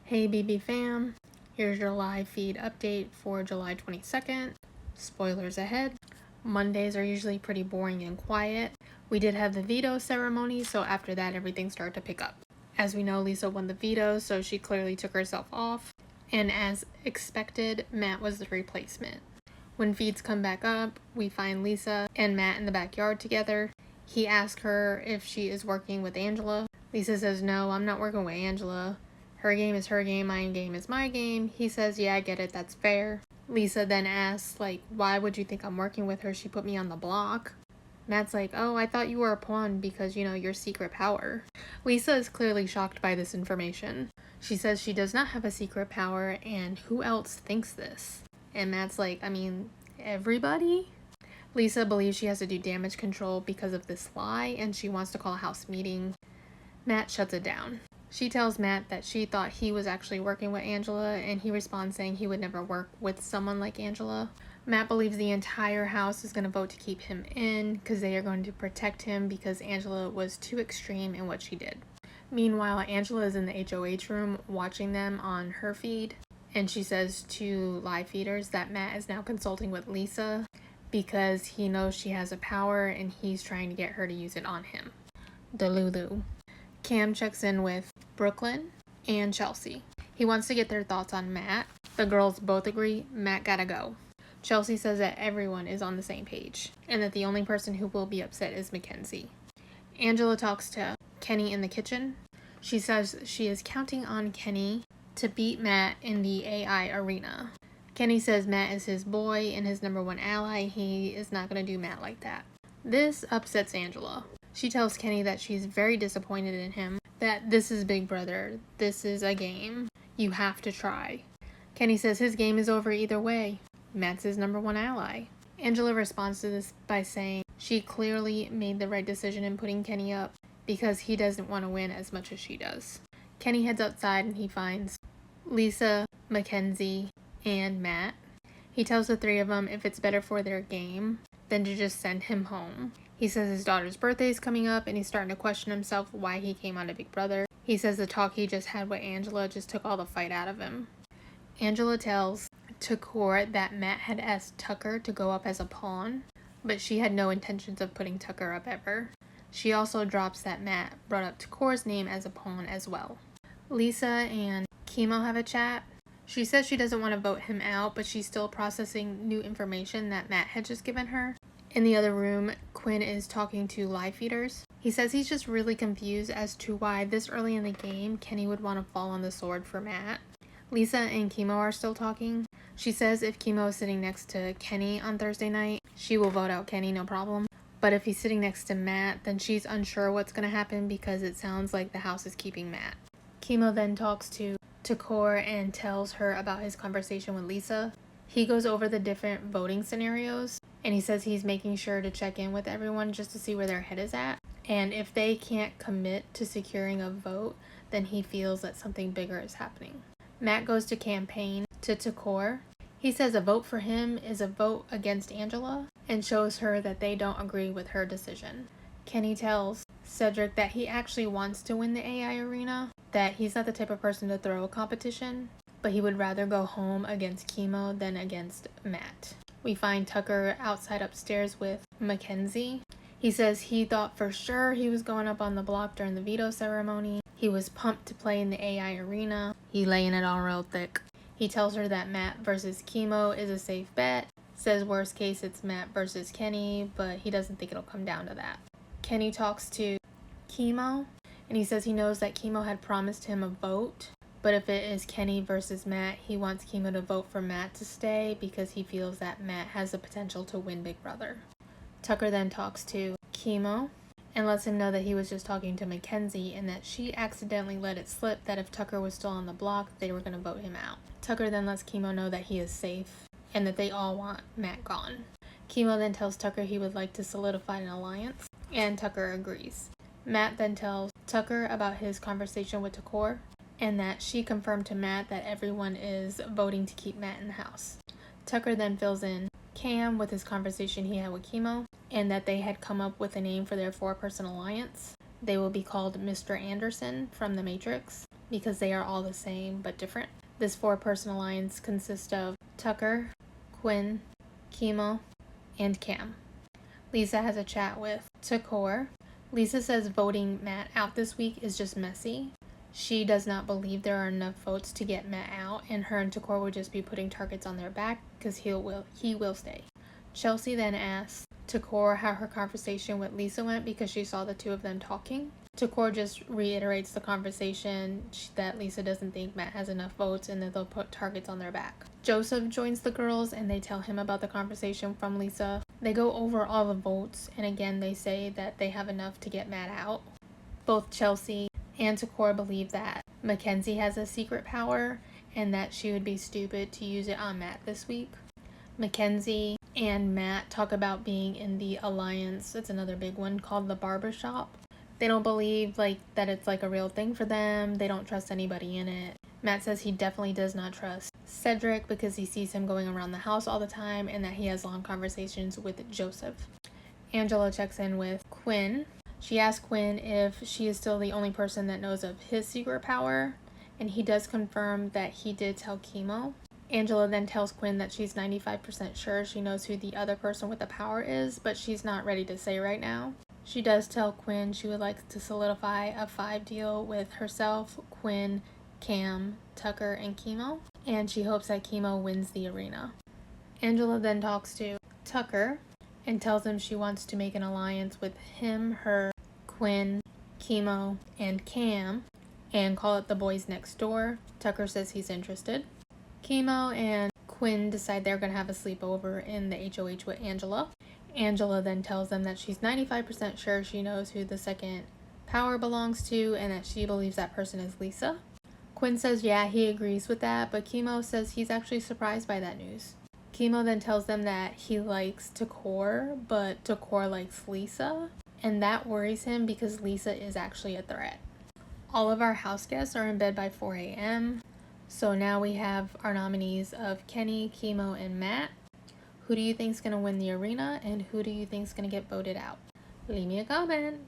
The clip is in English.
Hey BB fam, here's your live feed update for July 22nd. Spoilers ahead. Mondays are usually pretty boring and quiet. We did have the veto ceremony, so after that everything started to pick up. As we know, Lisa won the veto, so she clearly took herself off. And as expected, Matt was the replacement. When feeds come back up, we find Lisa and Matt in the backyard together. He asks her if she is working with Angela. Lisa says, "No, I'm not working with Angela. Her game is her game, my game is my game." He says, "Yeah, I get it, that's fair." Lisa then asks, why would you think I'm working with her? She put me on the block. Matt's like, "Oh, I thought you were a pawn because, your secret power." Lisa is clearly shocked by this information. She says she does not have a secret power, and who else thinks this? And Matt's like, everybody? Lisa believes she has to do damage control because of this lie, and she wants to call a house meeting. Matt shuts it down. She tells Matt that she thought he was actually working with Angela, and he responds saying he would never work with someone like Angela. Matt believes the entire house is going to vote to keep him in because they are going to protect him because Angela was too extreme in what she did. Meanwhile, Angela is in the HOH room watching them on her feed, and she says to live feeders that Matt is now consulting with Lisa because he knows she has a power and he's trying to get her to use it on him. Delulu. Cam checks in with Brooklyn and Chelsea. He wants to get their thoughts on Matt. The girls both agree Matt gotta go. Chelsea says that everyone is on the same page and that the only person who will be upset is Mackenzie. Angela talks to Kenny in the kitchen. She says she is counting on Kenny to beat Matt in the AI arena. Kenny says Matt is his boy and his #1 ally. He is not going to do Matt like that. This upsets Angela. She tells Kenny that she's very disappointed in him, that this is Big Brother, this is a game, you have to try. Kenny says his game is over either way. Matt's his #1 ally. Angela responds to this by saying she clearly made the right decision in putting Kenny up because he doesn't want to win as much as she does. Kenny heads outside and he finds Lisa, Mackenzie, and Matt. He tells the three of them if it's better for their game than to just send him home. He says his daughter's birthday is coming up and he's starting to question himself why he came on to Big Brother. He says the talk he just had with Angela just took all the fight out of him. Angela tells Takor that Matt had asked Tucker to go up as a pawn, but she had no intentions of putting Tucker up ever. She also drops that Matt brought up Takor's name as a pawn as well. Lisa and Chemo have a chat. She says she doesn't want to vote him out, but she's still processing new information that Matt had just given her. In the other room, Quinn is talking to live feeders. He says he's just really confused as to why this early in the game Kenny would want to fall on the sword for Matt. Lisa and Chemo are still talking. She says if Chemo is sitting next to Kenny on Thursday night, she will vote out Kenny, no problem. But if he's sitting next to Matt, then she's unsure what's going to happen because it sounds like the house is keeping Matt. Chemo then talks to Takor and tells her about his conversation with Lisa. He goes over the different voting scenarios, and he says he's making sure to check in with everyone just to see where their head is at. And if they can't commit to securing a vote, then he feels that something bigger is happening. Matt goes to campaign to Takor. He says a vote for him is a vote against Angela and shows her that they don't agree with her decision. Kenny tells Cedric that he actually wants to win the AI arena, that he's not the type of person to throw a competition, but he would rather go home against Chemo than against Matt. We find Tucker outside upstairs with Mackenzie. He says he thought for sure he was going up on the block during the veto ceremony. He was pumped to play in the AI arena. He laying it on real thick. He tells her that Matt versus Chemo is a safe bet. Says worst case it's Matt versus Kenny, but he doesn't think it'll come down to that. Kenny talks to Chemo, and he says he knows that Chemo had promised him a vote, but if it is Kenny versus Matt, he wants Chemo to vote for Matt to stay because he feels that Matt has the potential to win Big Brother. Tucker then talks to Chemo and lets him know that he was just talking to Mackenzie and that she accidentally let it slip that if Tucker was still on the block, they were going to vote him out. Tucker then lets Chemo know that he is safe and that they all want Matt gone. Chemo then tells Tucker he would like to solidify an alliance, and Tucker agrees. Matt then tells Tucker about his conversation with Takor, and that she confirmed to Matt that everyone is voting to keep Matt in the house. Tucker then fills in Cam with his conversation he had with Chemo, and that they had come up with a name for their 4-person alliance. They will be called Mr. Anderson from The Matrix. because they are all the same but different. This 4-person alliance consists of Tucker, Quinn, Chemo, and Cam. Lisa has a chat with Takor. Lisa says voting Matt out this week is just messy. She does not believe there are enough votes to get Matt out, and her and Takor would just be putting targets on their back because he will stay. Chelsea then asks Takor how her conversation with Lisa went because she saw the two of them talking. Takor just reiterates the conversation that Lisa doesn't think Matt has enough votes and that they'll put targets on their back. Joseph joins the girls and they tell him about the conversation from Lisa. They go over all the votes and again they say that they have enough to get Matt out. Both Chelsea and Takor believe that Mackenzie has a secret power and that she would be stupid to use it on Matt this week. Mackenzie and Matt talk about being in the alliance. It's another big one called the Barbershop. They don't believe that it's a real thing for them. They don't trust anybody in it. Matt says he definitely does not trust Cedric because he sees him going around the house all the time and that he has long conversations with Joseph. Angela checks in with Quinn. She asks Quinn if she is still the only person that knows of his secret power, and he does confirm that he did tell Chemo. Angela then tells Quinn that she's 95% sure she knows who the other person with the power is, but she's not ready to say right now. She does tell Quinn she would like to solidify a 5 deal with herself, Quinn, Cam, Tucker, and Chemo, and she hopes that Chemo wins the arena. Angela then talks to Tucker and tells him she wants to make an alliance with him, her, Quinn, Chemo, and Cam, and call it the Boys Next Door. Tucker says he's interested. Chemo and Quinn decide they're going to have a sleepover in the HOH with Angela. Angela then tells them that she's 95% sure she knows who the second power belongs to and that she believes that person is Lisa. Quinn says yeah, he agrees with that, but Chemo says he's actually surprised by that news. Chemo then tells them that he likes Takor, but Takor likes Lisa, and that worries him because Lisa is actually a threat. All of our house guests are in bed by 4 a.m., so now we have our nominees of Kenny, Chemo, and Matt. Who do you think is going to win the arena, and who do you think is going to get voted out? Leave me a comment.